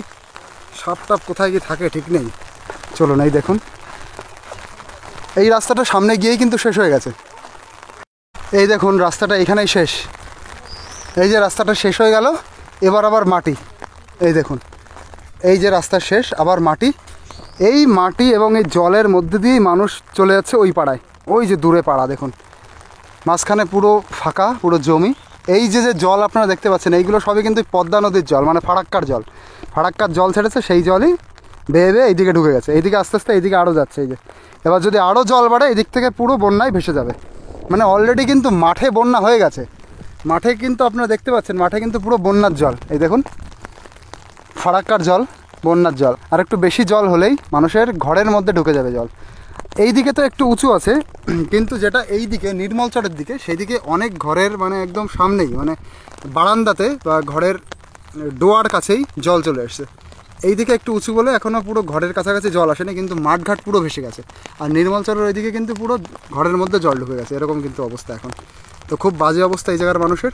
Speaker 1: সাপটা কোথায় কি থাকে ঠিক নেই। চলুন, এই দেখুন এই রাস্তাটা সামনে গিয়েই কিন্তু শেষ হয়ে গেছে। এই দেখুন রাস্তাটা এখানেই শেষ। এই যে রাস্তাটা শেষ হয়ে গেল, এবার আবার মাটি। এই দেখুন, এই যে রাস্তা শেষ, আবার মাটি। এই মাটি এবং এই জলের মধ্যে দিয়েই মানুষ চলে যাচ্ছে ওই পাড়ায়। ওই যে দূরে পাড়া দেখুন, মাঝখানে পুরো ফাঁকা, পুরো জমি। এই যে যে জল আপনারা দেখতে পাচ্ছেন, এইগুলো সবই কিন্তু পদ্মা নদীর জল, মানে ফারাক্কার জল। ফারাক্কার জল ছেড়েছে, সেই জলই বেয়ে বেয়ে এইদিকে ঢুকে গেছে। এইদিকে আস্তে আস্তে এইদিকে আরও যাচ্ছে। এই যে এবার যদি আরও জল বাড়ে, এদিক থেকে পুরো বন্যায় ভেসে যাবে। মানে অলরেডি কিন্তু মাঠে বন্যা হয়ে গেছে। মাঠে কিন্তু আপনারা দেখতে পাচ্ছেন, মাঠে কিন্তু পুরো বন্যার জল। এই দেখুন ফারাক্কার জল, বন্যার জল। আর একটু বেশি জল হলেই মানুষের ঘরের মধ্যে ঢুকে যাবে জল। এই দিকে তো একটু উঁচু আছে, কিন্তু যেটা এই দিকে নির্মলচরের দিকে, সেই দিকে অনেক ঘরের মানে একদম সামনেই, মানে বারান্দাতে বা ঘরের ডোয়ার কাছেই জল চলে আসছে। এই দিকে একটু উঁচু বলে এখনও পুরো ঘরের কাছাকাছি জল আসেনি, কিন্তু মাঠঘাট পুরো ভেসে গেছে। আর নির্মলচরের ওইদিকে কিন্তু পুরো ঘরের মধ্যে জল ঢুকে গেছে, এরকম কিন্তু অবস্থা এখন। তো খুব বাজে অবস্থা এই জায়গার মানুষের।